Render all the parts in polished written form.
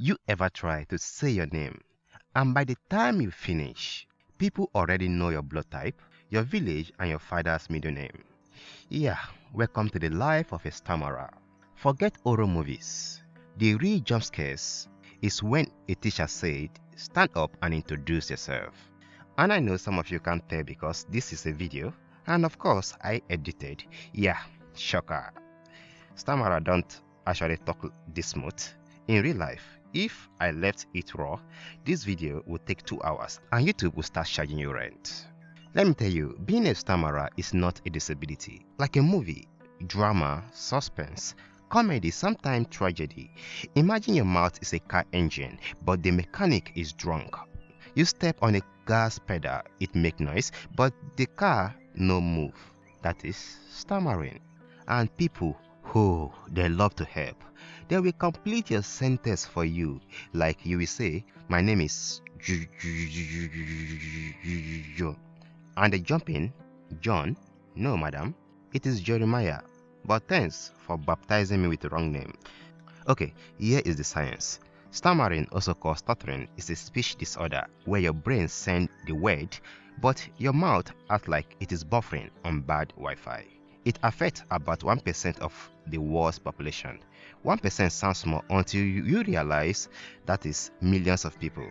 You ever try to say your name, and by the time you finish, people already know your blood type, your village, and your father's middle name? Yeah, welcome to the life of a stammerer. Forget horror movies. The real jump scares is when a teacher said, stand up and introduce yourself. And I know some of you can't tell because this is a video, and of course I edited. Yeah, shocker. Stammerer don't actually talk this smooth. In real life, if I left it raw, this video would take 2 hours and YouTube will start charging you rent. Let me tell you, being a stammerer is not a disability. Like a movie, drama, suspense, comedy, sometimes tragedy. Imagine your mouth is a car engine, but the mechanic is drunk. You step on a gas pedal, it make noise, but the car no move. That is stammering. And people, oh, they love to help. They will complete your sentence for you. Like you will say, my name is and they jump in, John. No, madam, it is Jeremiah. But thanks for baptizing me with the wrong name. Okay, here is the science. Stammering, also called stuttering, is a speech disorder where your brain sends the word, but your mouth acts like it is buffering on bad Wi-Fi. It affects about 1% of the world's population. 1% sounds small until you realize that is millions of people.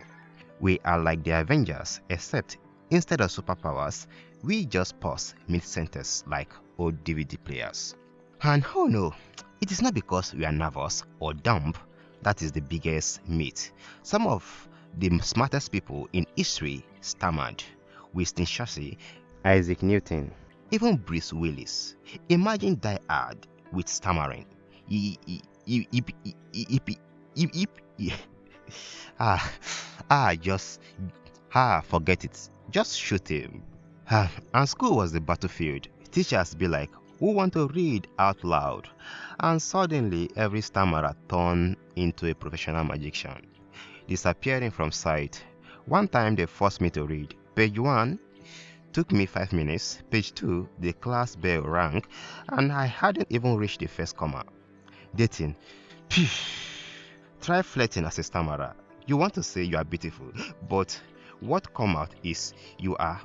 We are like the Avengers, except instead of superpowers, we just pause mid-sentence like old DVD players. And oh no, it is not because we are nervous or dumb. That is the biggest myth. Some of the smartest people in history stammered. Winston Churchill, Isaac Newton, even Bruce Willis. Imagine Die Hard with stammering. Forget it. Just shoot him. And school was the battlefield. Teachers be like, who want to read out loud? And suddenly every stammerer turned into a professional magician, disappearing from sight. One time they forced me to read. Page 1 took me 5 minutes. Page 2, the class bell rang, and I hadn't even reached the first comma. Dating. Try flirting as a stammerer. You want to say you are beautiful, but what come out is you are.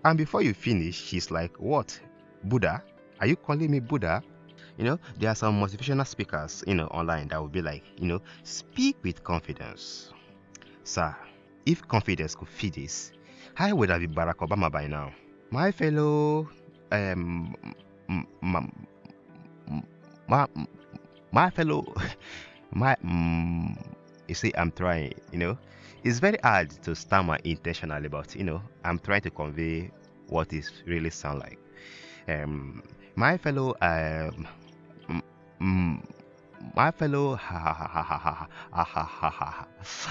And before you finish, she's like, what? Buddha? Are you calling me Buddha? There are some motivational speakers, online that will be like, speak with confidence. Sir, if confidence could feed this, I would have been Barack Obama by now. My fellow, my fellow, you see, I'm trying, It's very hard to stammer intentionally, but, I'm trying to convey what it really sound like. My fellow,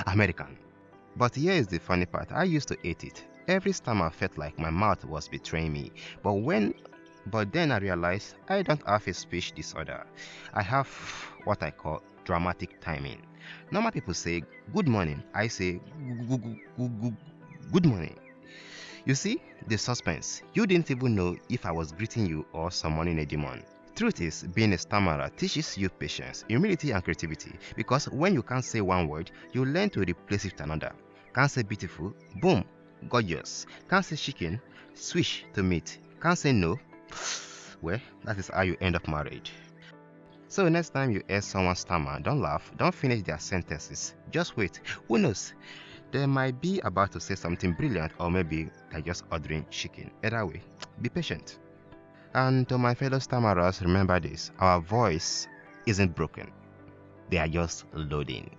American. But here is the funny part. I used to hate it. Every stammer felt like my mouth was betraying me. But then I realized I don't have a speech disorder. I have what I call dramatic timing. Normal people say good morning. I say good morning. You see the suspense. You didn't even know if I was greeting you or summoning a demon. Truth is, being a stammerer teaches you patience, humility, and creativity. Because when you can't say one word, you learn to replace it with another. Can't say beautiful, boom, gorgeous. Can't say chicken, switch to meat. Can't say no, well, that is how you end up married. So next time you hear someone stammer, don't laugh, don't finish their sentences. Just wait. Who knows? They might be about to say something brilliant, or maybe they're just ordering chicken. Either way, be patient. And to my fellow stammerers, remember this: our voice isn't broken. They are just loading.